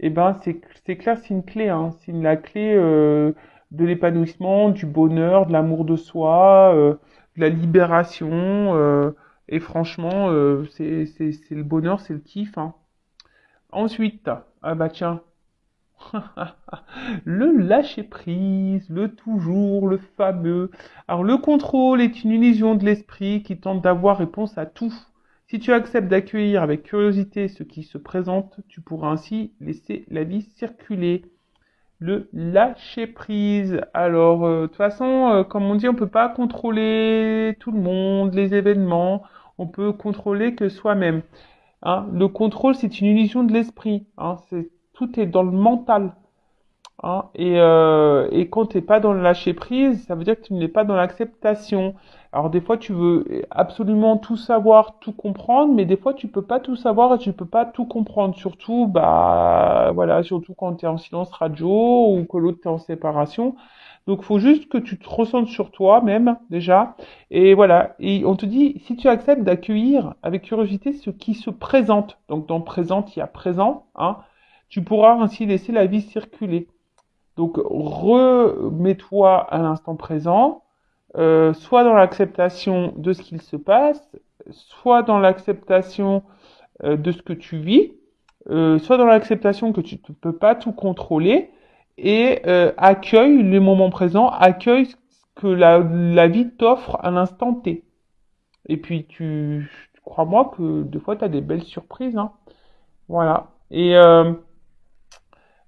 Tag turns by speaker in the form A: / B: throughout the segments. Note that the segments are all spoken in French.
A: eh ben c'est clair, c'est une clé, hein. C'est la clé de l'épanouissement, du bonheur, de l'amour de soi, de la libération. Et franchement, c'est le bonheur, c'est le kiff, hein. Ensuite, ah bah tiens, le lâcher prise, le toujours, le fameux. Alors le contrôle est une illusion de l'esprit qui tente d'avoir réponse à tout. Si tu acceptes d'accueillir avec curiosité ce qui se présente, tu pourras ainsi laisser la vie circuler. Le lâcher prise. Alors, de toute façon, comme on dit, on peut pas contrôler tout le monde, les événements. On peut contrôler que soi-même. Hein. Le contrôle, c'est une illusion de l'esprit. Hein. Tout est dans le mental. Hein. Et quand tu n'es pas dans le lâcher prise, ça veut dire que tu n'es pas dans l'acceptation. Alors des fois, tu veux absolument tout savoir, tout comprendre, mais des fois, tu peux pas tout savoir et tu peux pas tout comprendre. Surtout, bah voilà, surtout quand tu es en silence radio ou que l'autre t'es en séparation. Donc, faut juste que tu te ressentes sur toi même déjà. Et voilà. Et on te dit, si tu acceptes d'accueillir avec curiosité ce qui se présente. Donc dans présente, il y a présent. Hein, tu pourras ainsi laisser la vie circuler. Donc, remets-toi à l'instant présent, soit dans l'acceptation de ce qu'il se passe, soit dans l'acceptation de ce que tu vis, soit dans l'acceptation que tu ne peux pas tout contrôler, et accueille les moments présents, accueille ce que la vie t'offre à l'instant T. Et puis, crois-moi que des fois, tu as des belles surprises. Hein. Voilà. Et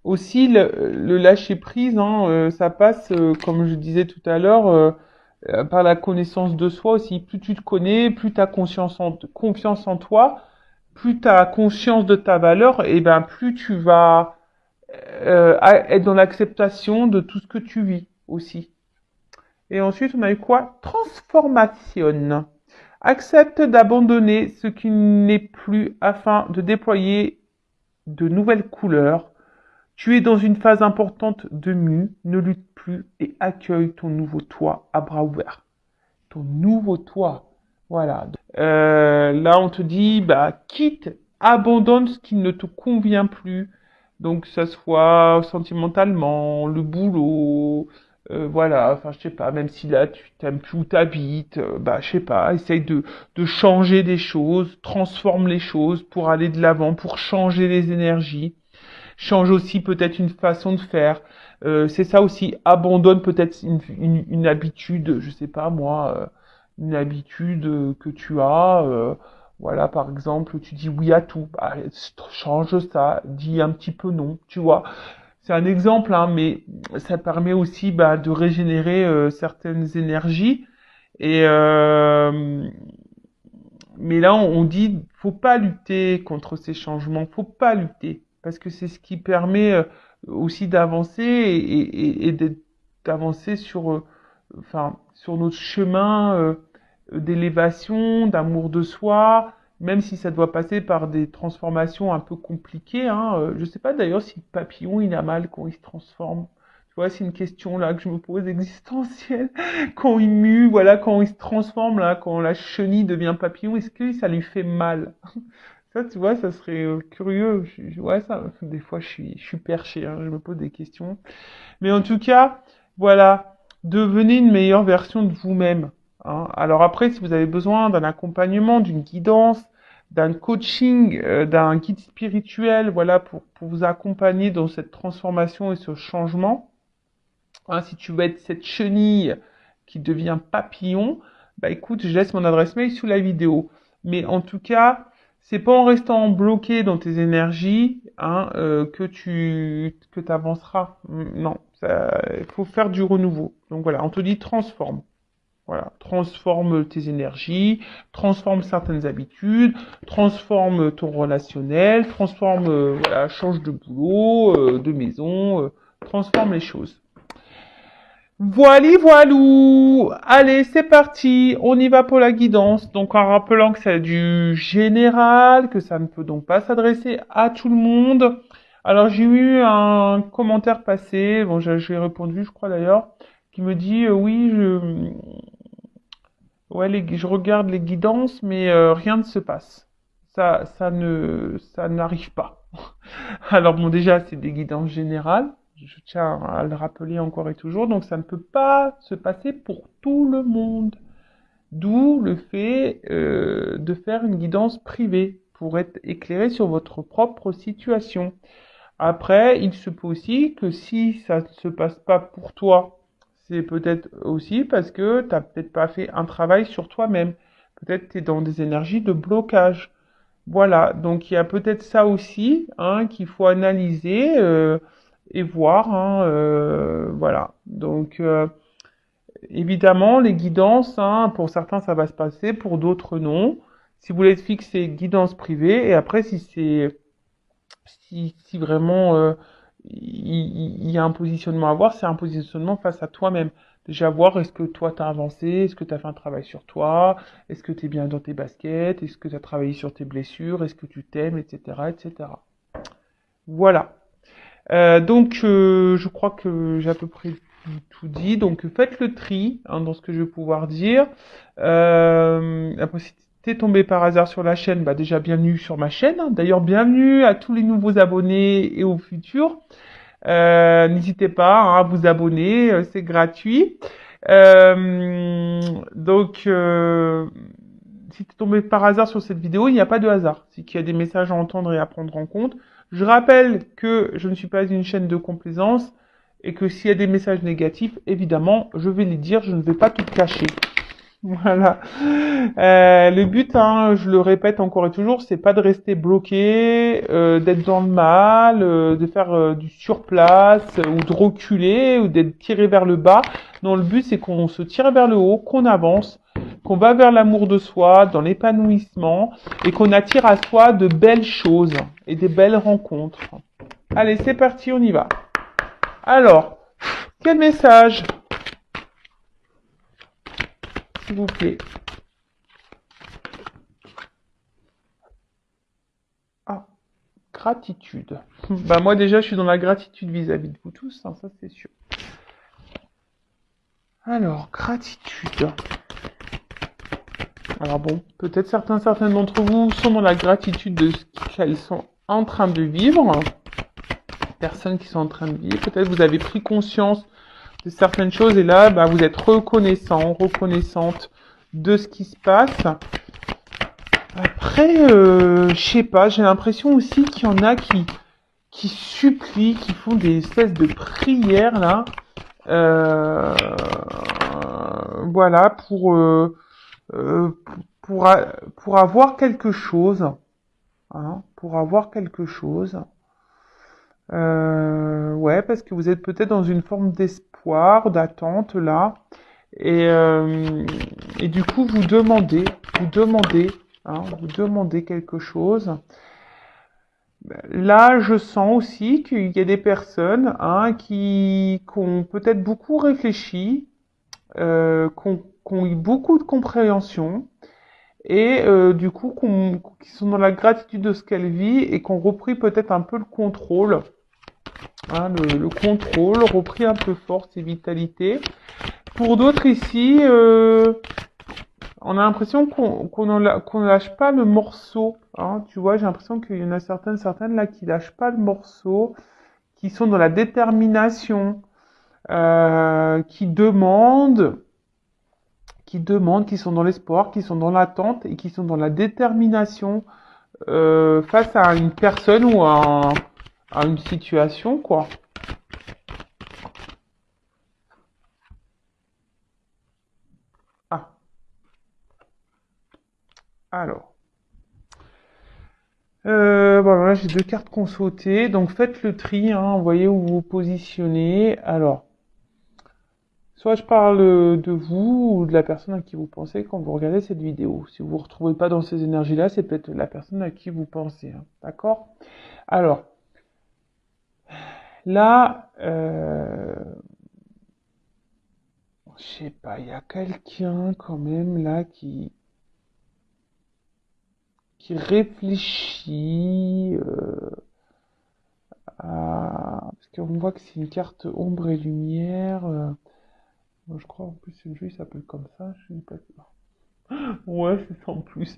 A: aussi, le lâcher prise, hein, ça passe, comme je disais tout à l'heure, par la connaissance de soi aussi. Plus tu te connais, plus tu as confiance en toi, plus tu as conscience de ta valeur, et ben plus tu vas être dans l'acceptation de tout ce que tu vis aussi. Et ensuite, on a eu quoi? Transformation. Accepte d'abandonner ce qui n'est plus afin de déployer de nouvelles couleurs. Tu es dans une phase importante de mue, ne lutte plus et accueille ton nouveau toi à bras ouverts. Ton nouveau toi. Voilà. Là, on te dit, bah, quitte, abandonne ce qui ne te convient plus. Donc, que ça soit sentimentalement, le boulot, voilà, enfin, je sais pas, même si là, tu t'aimes plus où t'habites, bah, je sais pas, essaye de changer des choses, transforme les choses pour aller de l'avant, pour changer les énergies. Change aussi peut-être une façon de faire. C'est ça aussi, abandonne peut-être une habitude, je sais pas moi, une habitude que tu as. Voilà, par exemple, tu dis oui à tout. Bah, change ça, dis un petit peu non, tu vois. C'est un exemple, hein, mais ça permet aussi bah, de régénérer certaines énergies. Et mais là, on dit, faut pas lutter contre ces changements, faut pas lutter, parce que c'est ce qui permet aussi d'avancer d'avancer sur, enfin, sur notre chemin d'élévation, d'amour de soi, même si ça doit passer par des transformations un peu compliquées. Hein. Je sais pas d'ailleurs si le papillon il a mal quand il se transforme. Tu vois, c'est une question là que je me pose existentielle quand il mue, voilà, quand il se transforme, là, quand la chenille devient papillon, est-ce que ça lui fait mal? Ça, tu vois, ça serait curieux. Ouais, ça, des fois, je suis perché, hein, je me pose des questions. Mais en tout cas, voilà, devenez une meilleure version de vous-même. Hein. Alors après, si vous avez besoin d'un accompagnement, d'une guidance, d'un coaching, d'un guide spirituel, voilà, pour vous accompagner dans cette transformation et ce changement, hein, si tu veux être cette chenille qui devient papillon, bah écoute, je laisse mon adresse mail sous la vidéo. Mais en tout cas, c'est pas en restant bloqué dans tes énergies hein, que t'avanceras. Non, il faut faire du renouveau. Donc voilà, on te dit transforme. Voilà, transforme tes énergies, transforme certaines habitudes, transforme ton relationnel, transforme, voilà, change de boulot, de maison, transforme les choses. Voili voilou. Allez, c'est parti. On y va pour la guidance. Donc, en rappelant que c'est du général, que ça ne peut donc pas s'adresser à tout le monde. Alors, j'ai eu un commentaire passé, bon, j'ai répondu, je crois d'ailleurs, qui me dit, oui, ouais, je regarde les guidances, mais rien ne se passe. Ça n'arrive pas. Alors bon, déjà, c'est des guidances générales. Je tiens à le rappeler encore et toujours. Donc, ça ne peut pas se passer pour tout le monde. D'où le fait de faire une guidance privée pour être éclairé sur votre propre situation. Après, il se peut aussi que si ça ne se passe pas pour toi, c'est peut-être aussi parce que tu n'as peut-être pas fait un travail sur toi-même. Peut-être tu es dans des énergies de blocage. Voilà, donc il y a peut-être ça aussi hein, qu'il faut analyser et voir. Hein, voilà, donc évidemment les guidances, hein, pour certains ça va se passer, pour d'autres non. Si vous voulez être fixé, guidance privée, et après si vraiment il y a un positionnement à voir, c'est un positionnement face à toi-même. Déjà voir est-ce que toi t'as avancé, est-ce que t'as fait un travail sur toi, est-ce que t'es bien dans tes baskets, est-ce que t'as travaillé sur tes blessures, est-ce que tu t'aimes, etc., etc. Voilà. Je crois que j'ai à peu près tout dit. Donc, faites le tri hein, dans ce que je vais pouvoir dire. Après, si t'es tombé par hasard sur la chaîne, bah déjà bienvenue sur ma chaîne. Hein. D'ailleurs, bienvenue à tous les nouveaux abonnés et aux futurs. N'hésitez pas hein, à vous abonner, c'est gratuit. Euh, donc, si tu es tombé par hasard sur cette vidéo, il n'y a pas de hasard. C'est qu'il y a des messages à entendre et à prendre en compte. Je rappelle que je ne suis pas une chaîne de complaisance et que s'il y a des messages négatifs, évidemment, je vais les dire, je ne vais pas tout cacher. Voilà. Le but, hein, je le répète encore et toujours, c'est pas de rester bloqué, d'être dans le mal, de faire du surplace ou de reculer ou d'être tiré vers le bas. Non, le but c'est qu'on se tire vers le haut, qu'on avance, qu'on va vers l'amour de soi, dans l'épanouissement et qu'on attire à soi de belles choses et des belles rencontres. Allez, c'est parti, on y va. Alors, quel message, s'il vous plaît? Ah. Gratitude. Bah moi déjà je suis dans la gratitude vis-à-vis de vous tous, hein, ça c'est sûr. Alors, gratitude. Alors bon, peut-être certains d'entre vous sont dans la gratitude de ce qu'elles sont en train de vivre. Personnes qui sont en train de vivre. Peut-être vous avez pris conscience de certaines choses et là, bah, vous êtes reconnaissante de ce qui se passe. Après, je sais pas, j'ai l'impression aussi qu'il y en a qui supplient, qui font des espèces de prières là, euh, voilà, euh, pour avoir quelque chose, hein, pour avoir quelque chose. Ouais, parce que vous êtes peut-être dans une forme d'espoir, d'attente là, et, euh, et du coup vous demandez quelque chose. Là, je sens aussi qu'il y a des personnes hein, qui ont peut-être beaucoup réfléchi, qui ont eu beaucoup de compréhension et du coup qui sont dans la gratitude de ce qu'elles vivent et qui ont repris peut-être un peu le contrôle, hein, le contrôle, repris un peu force et vitalité. Pour d'autres ici, on a l'impression qu'on ne lâche pas le morceau. Hein, tu vois, j'ai l'impression qu'il y en a certaines là qui lâchent pas le morceau, qui sont dans la détermination, qui sont dans l'espoir, qui sont dans l'attente et qui sont dans la détermination face à une personne ou à une situation, quoi. Ah, alors. Voilà, j'ai deux cartes qu'on sauter. Donc faites le tri, hein, vous voyez où vous vous positionnez. Alors, soit je parle de vous ou de la personne à qui vous pensez quand vous regardez cette vidéo. Si vous ne vous retrouvez pas dans ces énergies-là, c'est peut-être la personne à qui vous pensez. Hein, d'accord? Alors, là, je sais pas, il y a quelqu'un quand même là qui réfléchit parce qu'on voit que c'est une carte ombre et lumière. Moi, je crois en plus ce jeu il s'appelle comme ça, je sais pas. Ouais, c'est ça en plus.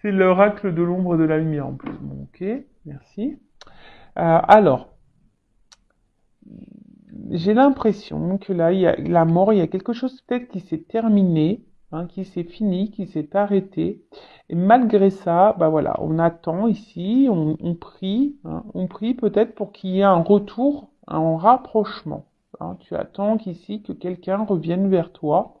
A: C'est l'oracle de l'ombre et de la lumière en plus. Bon, ok, merci. Alors, j'ai l'impression que là, il y a la mort, il y a quelque chose peut-être qui s'est terminé, hein, qui s'est fini, qui s'est arrêté. Et malgré ça, bah voilà, on attend ici, on prie, hein, on prie peut-être pour qu'il y ait un retour, un rapprochement. Hein. Tu attends qu'ici que quelqu'un revienne vers toi.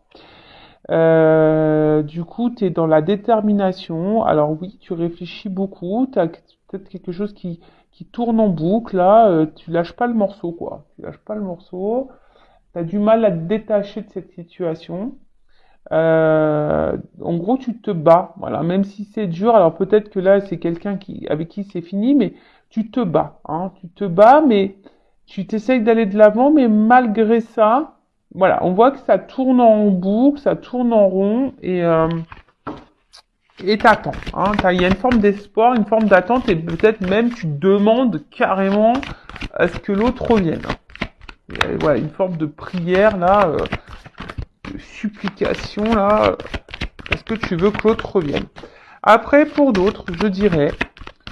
A: Du coup, tu es dans la détermination. Alors oui, tu réfléchis beaucoup. Tu as peut-être quelque chose qui tourne en boucle. Là, tu lâches pas le morceau, quoi. Tu lâches pas le morceau. Tu as du mal à te détacher de cette situation. En gros, tu te bats. Voilà, même si c'est dur. Alors peut-être que là, c'est quelqu'un avec qui c'est fini, mais tu te bats. Hein. Tu te bats, mais tu t'essayes d'aller de l'avant, mais malgré ça, voilà, on voit que ça tourne en boucle, ça tourne en rond et t'attends. Hein. Il y a une forme d'espoir, une forme d'attente et peut-être même tu demandes carrément à ce que l'autre revienne. Voilà, une forme de prière là, de supplication là, parce que tu veux que l'autre revienne. Après, pour d'autres, je dirais,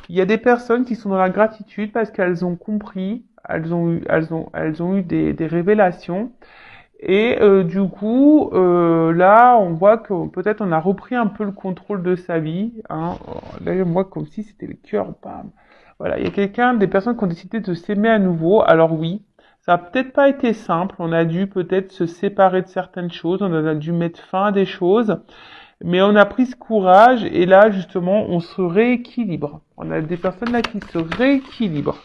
A: il y a des personnes qui sont dans la gratitude parce qu'elles ont compris, elles ont eu des révélations. Et du coup, là, on voit que peut-être on a repris un peu le contrôle de sa vie. Hein. Là, on voit comme si c'était le cœur, bam. Voilà, il y a des personnes qui ont décidé de s'aimer à nouveau. Alors oui, ça a peut-être pas été simple. On a dû peut-être se séparer de certaines choses. On a dû mettre fin à des choses. Mais on a pris ce courage et là, justement, on se rééquilibre. On a des personnes là qui se rééquilibrent.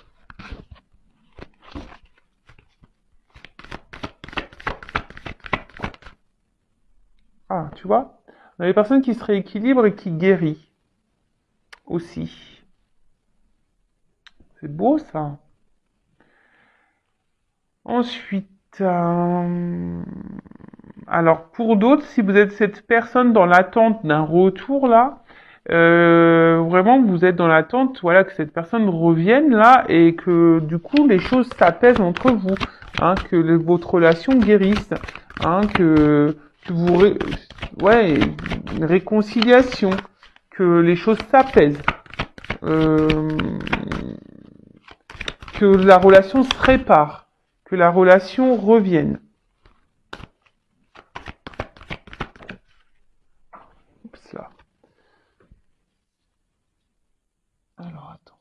A: Ah, tu vois? On a des personnes qui se rééquilibrent et qui guérissent aussi. C'est beau ça. Ensuite, alors pour d'autres, si vous êtes cette personne dans l'attente d'un retour là, vraiment vous êtes dans l'attente, voilà, que cette personne revienne là et que du coup les choses s'apaisent entre vous, hein, que votre relation guérisse, hein, que ouais, une réconciliation, que les choses s'apaisent, euh, que la relation se répare, que la relation revienne. Oups là. Alors attends.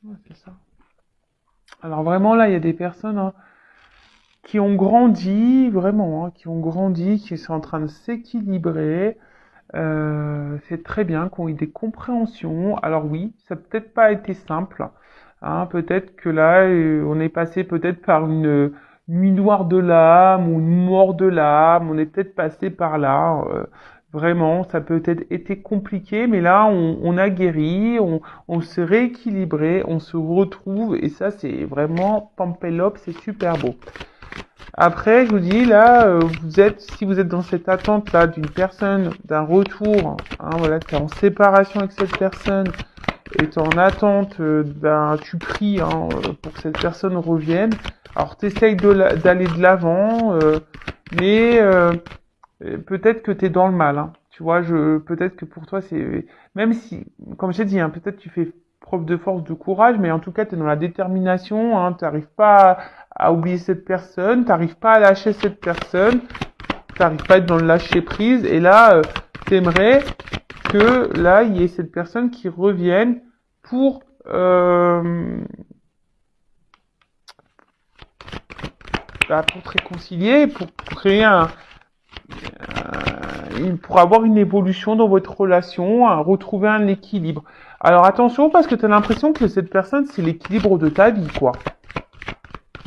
A: Ouais, c'est ça. Alors vraiment là, il y a des personnes hein, qui ont grandi, vraiment, hein, qui ont grandi, qui sont en train de s'équilibrer. C'est très bien, qui ont eu des compréhensions. Alors oui, ça n'a peut-être pas été simple. Hein, peut-être que là, on est passé peut-être par une nuit noire de l'âme ou une mort de l'âme. On est peut-être passé par là. Vraiment, ça peut être été compliqué, mais là, on a guéri, on s'est rééquilibré, on se retrouve, et ça, c'est vraiment Pampelop, c'est super beau. Après, je vous dis, là, si vous êtes dans cette attente-là d'une personne, d'un retour, hein, voilà, tu es en séparation avec cette personne, et tu es en attente, tu pries hein, pour que cette personne revienne. Alors, tu essayes d'aller de l'avant, mais peut-être que tu es dans le mal. Hein. Tu vois, peut-être que pour toi, c'est... Même si, comme j'ai dit, hein, peut-être tu fais preuve de force, de courage, mais en tout cas, tu es dans la détermination, hein, tu n'arrives pas à oublier cette personne, tu n'arrives pas à lâcher cette personne, tu n'arrives pas à être dans le lâcher-prise, et là, tu aimerais que là, il y ait cette personne qui revienne pour... pour te réconcilier, pour créer pour avoir une évolution dans votre relation, retrouver un équilibre. Alors attention parce que tu as l'impression que cette personne c'est l'équilibre de ta vie quoi.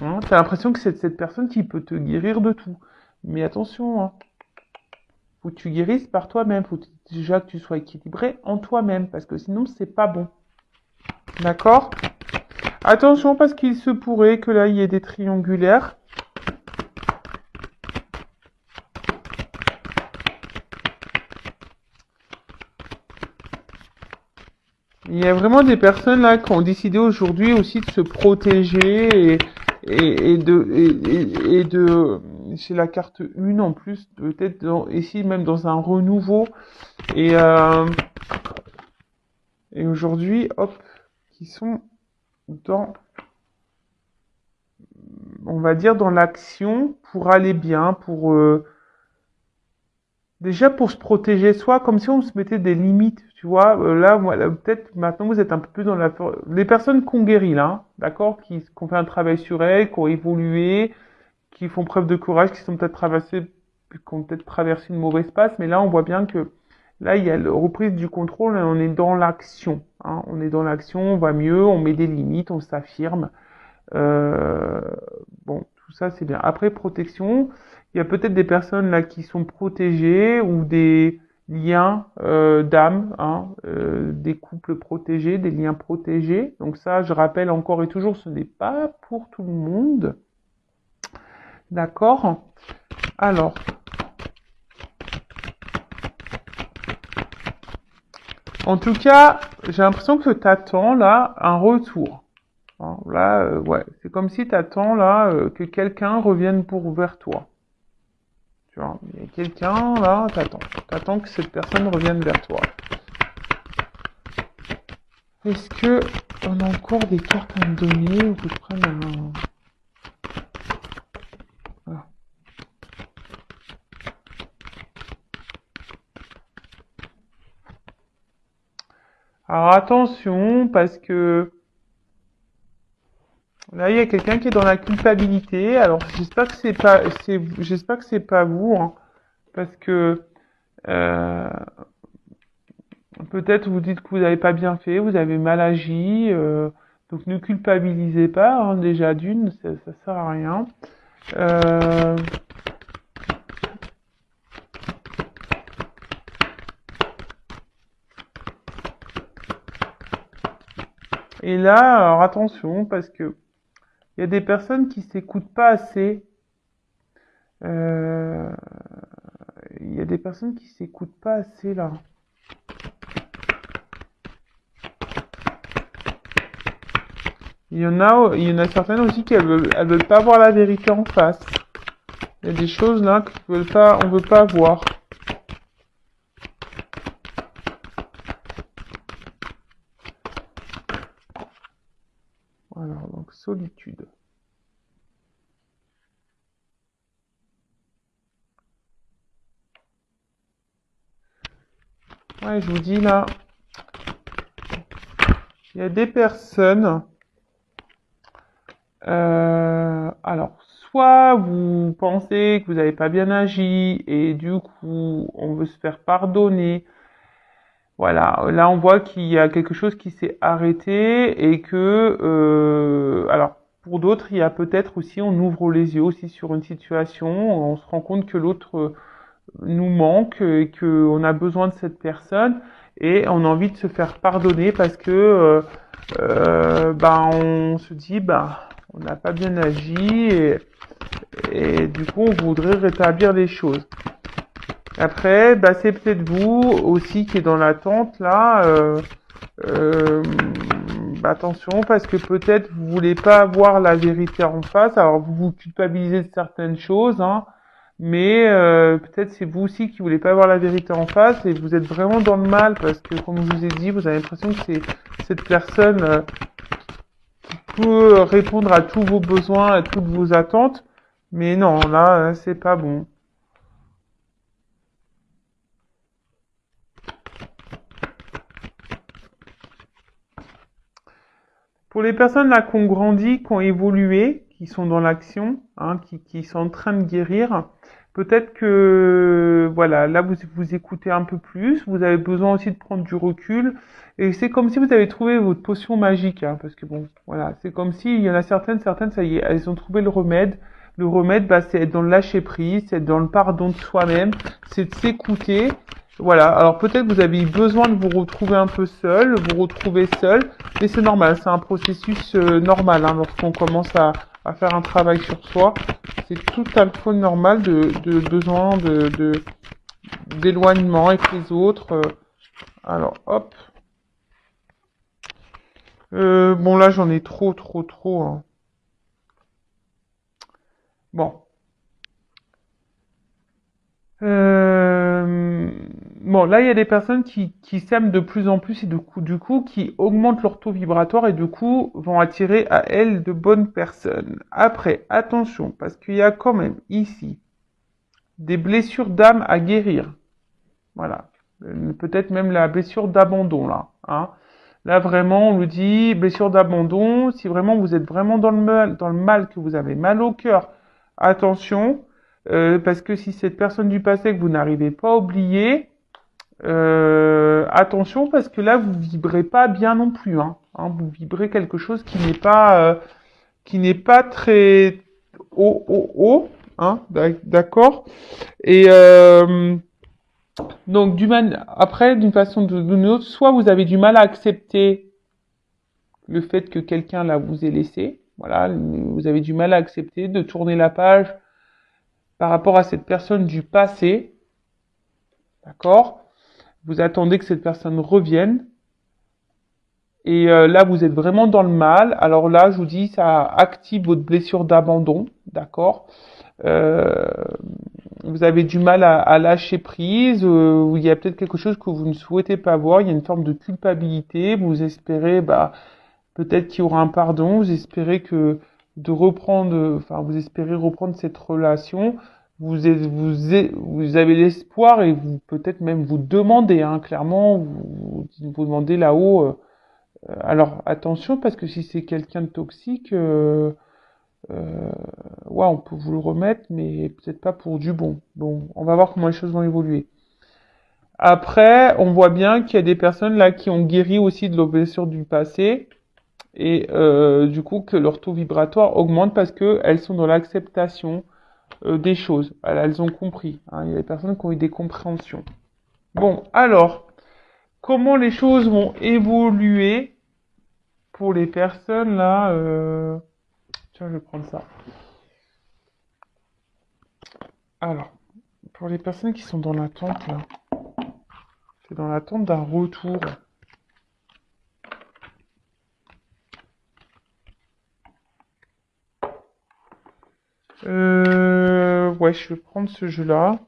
A: Hein, tu as l'impression que c'est cette personne qui peut te guérir de tout. Mais attention, hein, faut que tu guérisses par toi-même, faut déjà que tu sois équilibré en toi-même parce que sinon c'est pas bon. D'accord? Attention parce qu'il se pourrait que là il y ait des triangulaires. Il y a vraiment des personnes là qui ont décidé aujourd'hui aussi de se protéger et de c'est la carte 1 en plus peut-être ici même dans un renouveau et Et aujourd'hui, hop, qui sont dans, on va dire, dans l'action pour aller bien, pour déjà pour se protéger soi, comme si on se mettait des limites, tu vois. Là, moi, peut-être maintenant vous êtes un peu plus dans la... Les personnes qu'on guérit là, hein, d'accord, qui ont fait un travail sur elles, qui ont évolué, qui font preuve de courage, qui sont peut-être traversées, qui ont peut-être traversé une mauvaise passe, mais là on voit bien que là il y a la reprise du contrôle et on est dans l'action. Hein. On est dans l'action, on va mieux, on met des limites, on s'affirme. Euh, bon, tout ça c'est bien. Après protection, il y a peut-être des personnes là qui sont protégées ou des liens d'âme, hein, des couples protégés, des liens protégés. Donc ça, je rappelle encore et toujours, ce n'est pas pour tout le monde. D'accord? Alors, en tout cas, j'ai l'impression que tu attends là un retour. Hein, là, ouais, c'est comme si tu attends là que quelqu'un revienne pour vers toi. Tu vois, il y a quelqu'un là, t'attends que cette personne revienne vers toi. Est-ce que on a encore des cartes à me donner ou que je prenne un... Voilà. Alors attention parce que là, il y a quelqu'un qui est dans la culpabilité. Alors, j'espère que c'est pas vous, hein, parce que euh, peut-être vous dites que vous n'avez pas bien fait, vous avez mal agi, donc ne culpabilisez pas. Hein, déjà d'une, ça sert à rien. Euh, et là, alors attention, parce que il y a des personnes qui s'écoutent pas assez. Euh, Il y a des personnes qui s'écoutent pas assez là. Il y en a certaines aussi qui elles veulent pas voir la vérité en face. Il y a des choses là on veut pas voir. Voilà, donc solitude. Ouais, je vous dis là, il y a des personnes. Alors, soit vous pensez que vous n'avez pas bien agi et du coup, on veut se faire pardonner. Voilà, là on voit qu'il y a quelque chose qui s'est arrêté et que, alors pour d'autres, il y a peut-être aussi, on ouvre les yeux aussi sur une situation, on se rend compte que l'autre nous manque et qu'on a besoin de cette personne et on a envie de se faire pardonner parce que ben on se dit bah on n'a pas bien agi et du coup on voudrait rétablir les choses. Après, bah, c'est peut-être vous aussi qui est dans l'attente là. Euh, Bah, attention parce que peut-être vous voulez pas avoir la vérité en face. Alors vous vous culpabilisez de certaines choses, hein, mais peut-être c'est vous aussi qui voulez pas avoir la vérité en face et vous êtes vraiment dans le mal parce que comme je vous ai dit, vous avez l'impression que c'est cette personne peut répondre à tous vos besoins, à toutes vos attentes, mais non, là c'est pas bon. Pour les personnes là qui ont grandi, qui ont évolué, qui sont dans l'action, hein, qui sont en train de guérir, peut-être que voilà, là vous écoutez un peu plus, vous avez besoin aussi de prendre du recul, et c'est comme si vous avez trouvé votre potion magique, hein, parce que bon, voilà, c'est comme si il y en a certaines, ça y est, elles ont trouvé le remède. Le remède, bah, c'est être dans le lâcher prise, c'est être dans le pardon de soi-même, c'est de s'écouter. Voilà, alors peut-être vous avez besoin de vous retrouver un peu seul, vous retrouver seul, mais c'est normal, c'est un processus normal hein, lorsqu'on commence à faire un travail sur soi. C'est tout à fait normal de besoin d'éloignement avec les autres. Alors hop. Bon là j'en ai trop. Hein. Bon. Bon, là, il y a des personnes qui s'aiment de plus en plus et du coup, qui augmentent leur taux vibratoire et du coup, vont attirer à elles de bonnes personnes. Après, attention, parce qu'il y a quand même ici des blessures d'âme à guérir. Voilà. Peut-être même la blessure d'abandon, là. Hein. Là, vraiment, on nous dit blessure d'abandon. Si vraiment vous êtes vraiment dans le mal, que vous avez mal au cœur, attention, parce que si cette personne du passé que vous n'arrivez pas à oublier, attention parce que là vous vibrez pas bien non plus. Vous vibrez quelque chose qui n'est pas très haut. D'accord. Et donc après d'une façon ou d'une autre, soit vous avez du mal à accepter le fait que quelqu'un là vous ait laissé. Voilà, vous avez du mal à accepter de tourner la page par rapport à cette personne du passé. D'accord. Vous attendez que cette personne revienne. Et là, vous êtes vraiment dans le mal. Alors là, je vous dis, ça active votre blessure d'abandon, d'accord. Euh, Vous avez du mal à lâcher prise. Ou il y a peut-être quelque chose que vous ne souhaitez pas voir. Il y a une forme de culpabilité. Vous espérez, peut-être qu'il y aura un pardon. Vous espérez vous espérez reprendre cette relation. Vous avez l'espoir et vous peut-être même vous demandez, clairement, vous demandez là-haut. Alors attention parce que si c'est quelqu'un de toxique, ouais, on peut vous le remettre, mais peut-être pas pour du bon. Bon, on va voir comment les choses vont évoluer. Après, on voit bien qu'il y a des personnes là qui ont guéri aussi de leurs blessures du passé et du coup que leur taux vibratoire augmente parce que elles sont dans l'acceptation des choses. Elles ont compris. Il y a des personnes qui ont eu des compréhensions. Bon, alors, comment les choses vont évoluer pour les personnes là Tiens, je vais prendre ça. Alors, pour les personnes qui sont dans l'attente, là, c'est dans l'attente d'un retour. Ouais, je vais prendre ce jeu-là.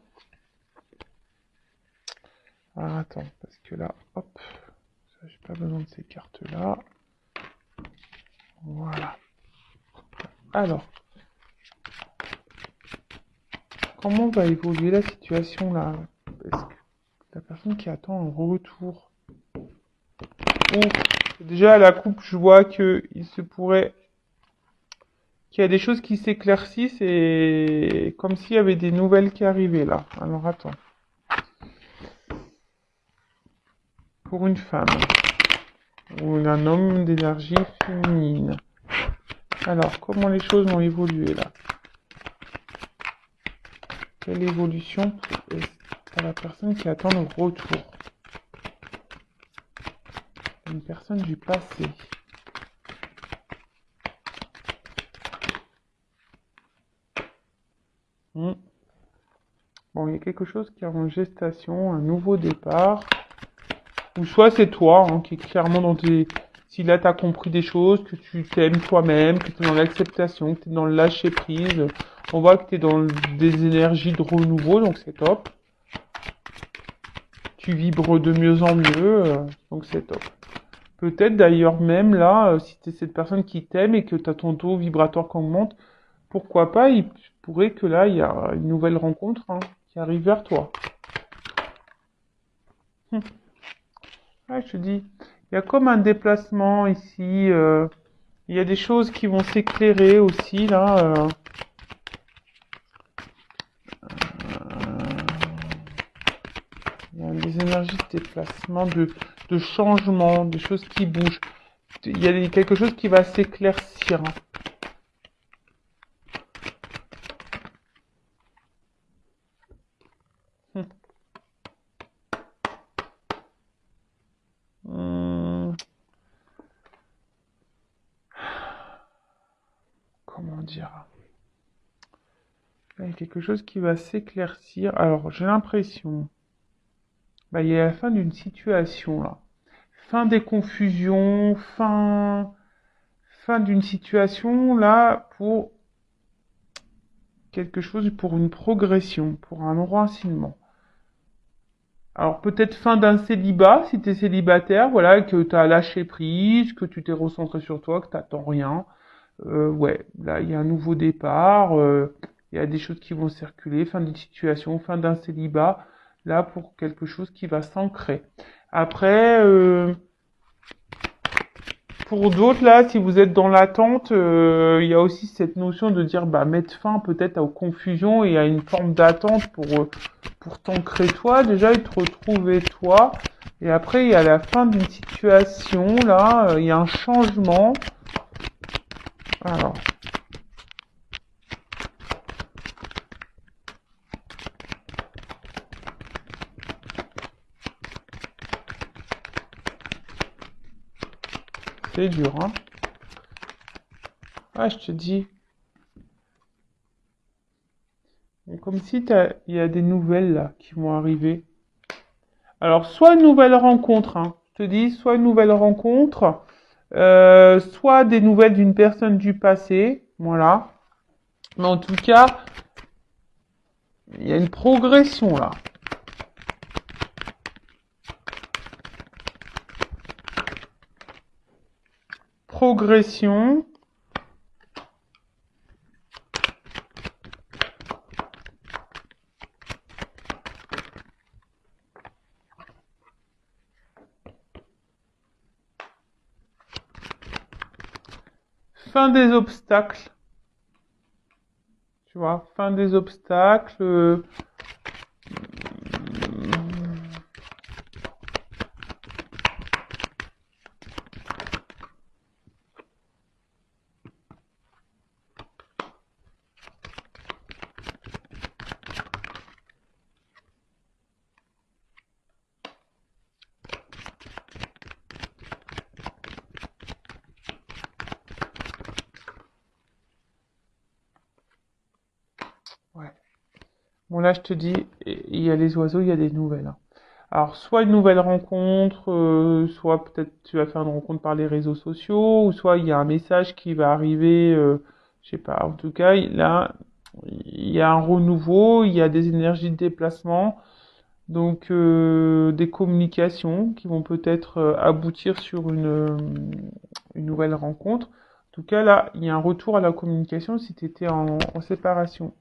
A: Alors, attends, parce que là, hop, ça, j'ai pas besoin de ces cartes-là. Voilà. Alors, comment va évoluer la situation, là? Est-ce que la personne qui attend un retour... Oh, déjà, à la coupe, je vois que il se pourrait qu'il y a des choses qui s'éclaircissent et comme s'il y avait des nouvelles qui arrivaient là. Alors attends. Pour une femme ou un homme d'énergie féminine. Alors, comment les choses vont évoluer là? Quelle évolution pour la personne qui attend le retour? Une personne du passé. Bon, il y a quelque chose qui est en gestation, un nouveau départ. Ou soit c'est toi qui est clairement dans tes... Si là t'as compris des choses, que tu t'aimes toi-même, que tu es dans l'acceptation, que tu es dans le lâcher prise, on voit que tu es dans des énergies de renouveau, donc c'est top. Tu vibres de mieux en mieux, donc c'est top. Peut-être d'ailleurs même là, si tu es cette personne qui t'aime et que tu as ton taux vibratoire qui augmente, pourquoi pas, il pourrait que là, il y a une nouvelle rencontre qui arrive vers toi. Ouais, je te dis, il y a comme un déplacement ici. Il y a des choses qui vont s'éclairer aussi là. Il y a des énergies de déplacement, de changement, des choses qui bougent. Il y a quelque chose qui va s'éclaircir. Comment dire? Il y a quelque chose qui va s'éclaircir. Alors, j'ai l'impression, il y a la fin d'une situation là. Fin des confusions, fin d'une situation là pour quelque chose, pour une progression, pour un enracinement. Alors peut-être fin d'un célibat, si tu es célibataire, voilà, que tu as lâché prise, que tu t'es recentré sur toi, que t'attends rien. Ouais, là il y a un nouveau départ, il y a des choses qui vont circuler, fin d'une situation, fin d'un célibat, là pour quelque chose qui va s'ancrer. Après, pour d'autres, là, si vous êtes dans l'attente, il y a aussi cette notion de dire, bah, mettre fin peut-être aux confusions et à une forme d'attente pour t'ancrer toi, déjà, et te retrouver toi. Et après, il y a la fin d'une situation, là, il y a un changement. Alors, c'est dur, hein. Ah, je te dis, comme si il y a des nouvelles, là, qui vont arriver. Alors, soit une nouvelle rencontre, hein. Je te dis, soit une nouvelle rencontre, soit des nouvelles d'une personne du passé, voilà. Mais en tout cas, il y a une progression là. Progression. Fin des obstacles. Tu vois, fin des obstacles. Ouais. Bon là, je te dis, il y a les oiseaux, il y a des nouvelles, hein. Alors, soit une nouvelle rencontre, soit peut-être tu vas faire une rencontre par les réseaux sociaux, ou soit il y a un message qui va arriver, je sais pas. En tout cas, là, il y a un renouveau, il y a des énergies de déplacement, donc des communications qui vont peut-être aboutir sur une nouvelle rencontre. En tout cas, là, il y a un retour à la communication si tu étais en séparation.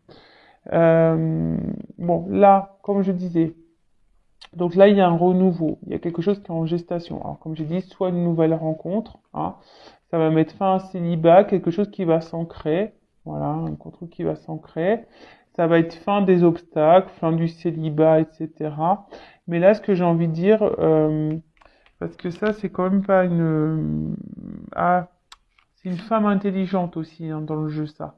A: Euh, bon, là, comme je disais, donc là, il y a un renouveau, il y a quelque chose qui est en gestation. Alors, comme j'ai dit, soit une nouvelle rencontre, hein, ça va mettre fin à un célibat, quelque chose qui va s'ancrer, voilà, un truc qui va s'ancrer. Ça va être fin des obstacles, fin du célibat, etc. Mais là, ce que j'ai envie de dire, parce que ça, c'est quand même pas ah, c'est une femme intelligente aussi hein, dans le jeu, ça.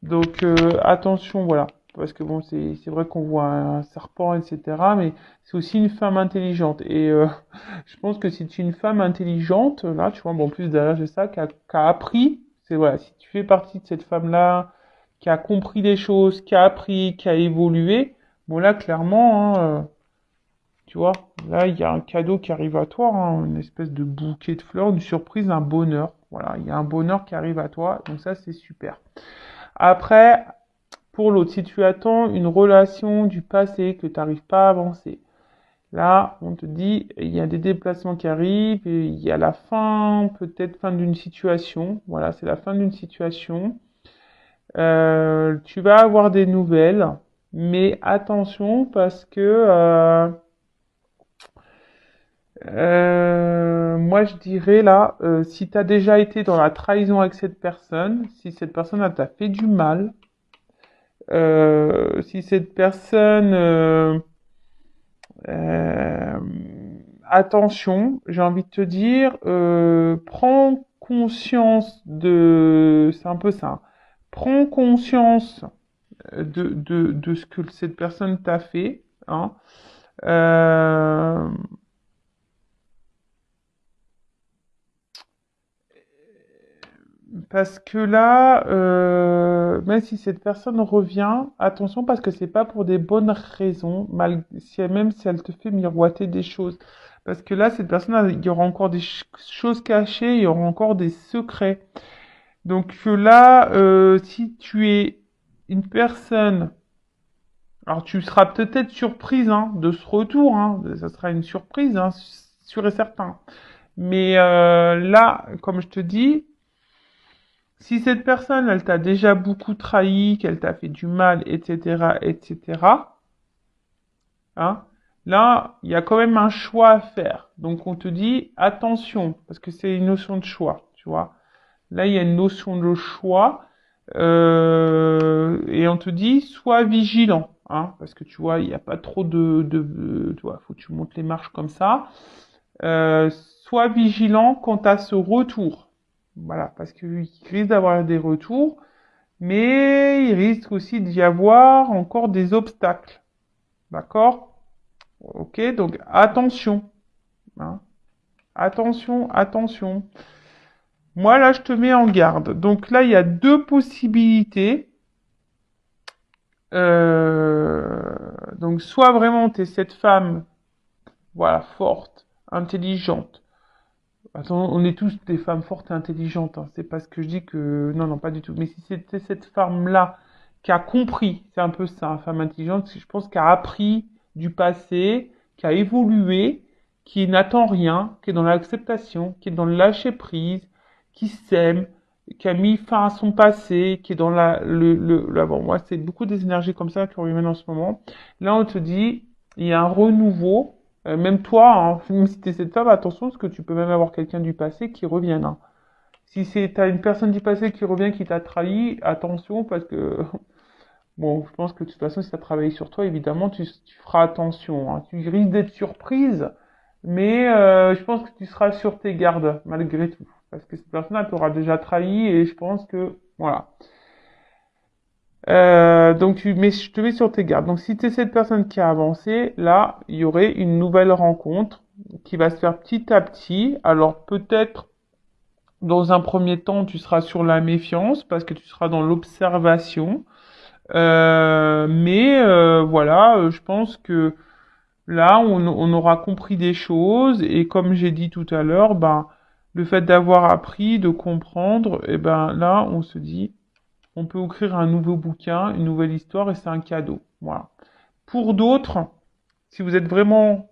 A: Donc attention, voilà. Parce que bon, c'est vrai qu'on voit un serpent, etc. Mais c'est aussi une femme intelligente. Et je pense que c'est une femme intelligente, là, tu vois, bon, en plus derrière j'ai ça, qui a appris. C'est voilà, si tu fais partie de cette femme-là, qui a compris les choses, qui a appris, qui a évolué, bon là, clairement, hein, tu vois, là, il y a un cadeau qui arrive à toi, hein, une espèce de bouquet de fleurs, une surprise, un bonheur. Voilà, il y a un bonheur qui arrive à toi, donc ça, c'est super. Après, pour l'autre, si tu attends une relation du passé que tu n'arrives pas à avancer, là, on te dit, il y a des déplacements qui arrivent, et il y a la fin, peut-être fin d'une situation. Voilà, c'est la fin d'une situation. Tu vas avoir des nouvelles, mais attention parce que moi je dirais là, si tu as déjà été dans la trahison avec cette personne, si cette personne elle t'a fait du mal, si cette personne Euh, attention, j'ai envie de te dire, prends conscience c'est un peu ça, hein. Prends conscience de ce que cette personne t'a fait, hein. Euh, Parce que là, même si cette personne revient, attention parce que c'est pas pour des bonnes raisons, même si elle te fait miroiter des choses. Parce que là, cette personne, il y aura encore des choses cachées, il y aura encore des secrets. Donc là, si tu es une personne Alors tu seras peut-être surprise hein, de ce retour, hein. Ça sera une surprise, hein, sûr et certain. Mais là, comme je te dis, si cette personne, elle t'a déjà beaucoup trahi, qu'elle t'a fait du mal, etc., etc., hein, là, il y a quand même un choix à faire. Donc on te dit attention, parce que c'est une notion de choix, tu vois. Là, il y a une notion de choix, et on te dit sois vigilant, hein, parce que tu vois, il n'y a pas trop tu vois, faut que tu montes les marches comme ça. Sois vigilant quant à ce retour. Voilà, parce qu'il risque d'avoir des retours, mais il risque aussi d'y avoir encore des obstacles. D'accord? Ok, donc attention. Hein. Attention, attention. Moi, là, je te mets en garde. Donc là, il y a deux possibilités. Donc, soit vraiment, tu es cette femme, voilà, forte, intelligente. Attends, on est tous des femmes fortes et intelligentes. Hein. C'est pas ce que je dis que... Non, non, pas du tout. Mais si c'était cette femme-là qui a compris, c'est un peu ça, une femme intelligente, je pense qu'elle a appris du passé, qui a évolué, qui n'attend rien, qui est dans l'acceptation, qui est dans le lâcher-prise, qui s'aime, qui a mis fin à son passé, qui est dans bon, moi, c'est beaucoup des énergies comme ça qui reviennent en ce moment. Là, on te dit, il y a un renouveau, même toi, hein, même si t'es cette femme, attention, parce que tu peux même avoir quelqu'un du passé qui revienne. Hein. Si t'as une personne du passé qui revient, qui t'a trahi, attention, parce que, bon, je pense que de toute façon, si t'as travaillé sur toi, évidemment, tu feras attention. Hein. Tu risques d'être surprise, mais je pense que tu seras sur tes gardes, malgré tout. Parce que cette personne, elle t'aura déjà trahi, et je pense que, voilà. Donc je te mets sur tes gardes. Donc si tu es cette personne qui a avancé, là, il y aurait une nouvelle rencontre qui va se faire petit à petit. Alors peut-être dans un premier temps, tu seras sur la méfiance parce que tu seras dans l'observation. Mais voilà, je pense que là, on aura compris des choses et comme j'ai dit tout à l'heure, ben le fait d'avoir appris, de comprendre, et ben là, on se dit on peut écrire un nouveau bouquin, une nouvelle histoire et c'est un cadeau. Voilà. Pour d'autres, si vous êtes vraiment,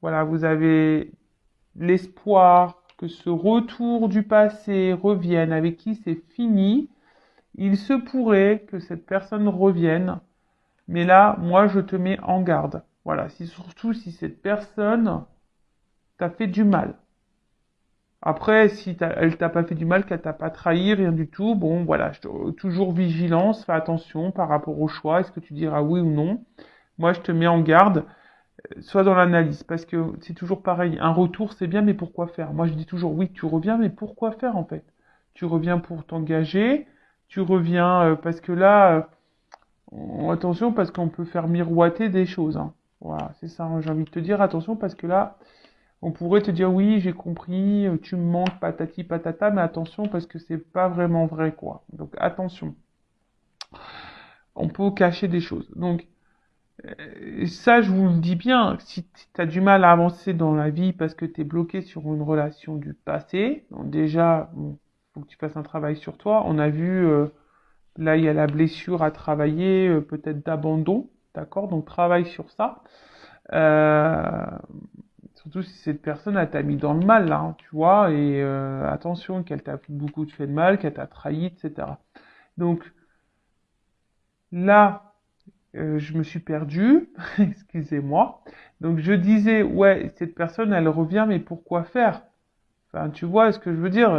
A: voilà, vous avez l'espoir que ce retour du passé revienne avec qui c'est fini, il se pourrait que cette personne revienne. Mais là, moi, je te mets en garde. Voilà. Surtout si cette personne t'a fait du mal. Après, si elle t'a pas fait du mal, qu'elle t'a pas trahi, rien du tout, bon, voilà, toujours vigilance, fais attention par rapport au choix, est-ce que tu diras oui ou non. Moi, je te mets en garde, sois dans l'analyse, parce que c'est toujours pareil, un retour, c'est bien, mais pourquoi faire? Moi, je dis toujours, oui, tu reviens, mais pourquoi faire, en fait? Tu reviens pour t'engager, tu reviens, parce que là, attention, parce qu'on peut faire miroiter des choses, hein. Voilà, c'est ça, hein, j'ai envie de te dire, attention, parce que là, on pourrait te dire oui, j'ai compris, tu me manques, patati patata, mais attention parce que c'est pas vraiment vrai quoi. Donc attention, on peut cacher des choses. Donc ça, je vous le dis bien, si tu as du mal à avancer dans la vie parce que tu es bloqué sur une relation du passé, donc déjà, bon, faut que tu fasses un travail sur toi. On a vu, là, il y a la blessure à travailler, peut-être d'abandon, d'accord? Donc travaille sur ça. Euh, Surtout si cette personne, elle t'a mis dans le mal, là, hein, tu vois, et attention, qu'elle t'a fait beaucoup de fait de mal, qu'elle t'a trahi, etc. Donc là, je me suis perdu, excusez-moi. Donc je disais, ouais, cette personne, elle revient, mais pourquoi faire? Enfin, tu vois ce que je veux dire?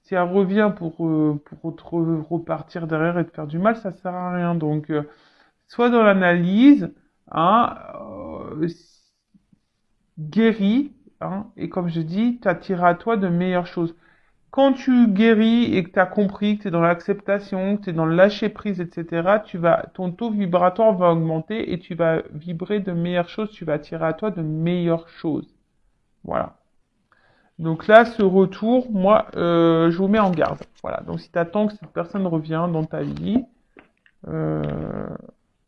A: Si elle revient pour repartir derrière et te faire du mal, ça sert à rien. Donc, soit dans l'analyse, hein, guéris, hein, et comme je dis, tu attireras à toi de meilleures choses. Quand tu guéris et que tu as compris que tu es dans l'acceptation, que tu es dans le lâcher prise, etc., ton taux vibratoire va augmenter et tu vas vibrer de meilleures choses, tu vas attirer à toi de meilleures choses. Voilà. Donc là, ce retour, moi, je vous mets en garde. Voilà. Donc si tu attends que cette personne revienne dans ta vie, euh,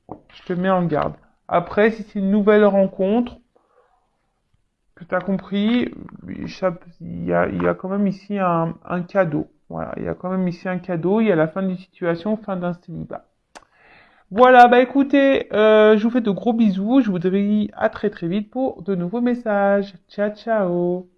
A: je te mets en garde. Après, si c'est une nouvelle rencontre, que tu as compris, il y a quand même ici un cadeau. Voilà, il y a quand même ici un cadeau, il y a la fin d'une situation, fin d'un célibat. Voilà, bah écoutez, je vous fais de gros bisous. Je vous dis à très très vite pour de nouveaux messages. Ciao, ciao.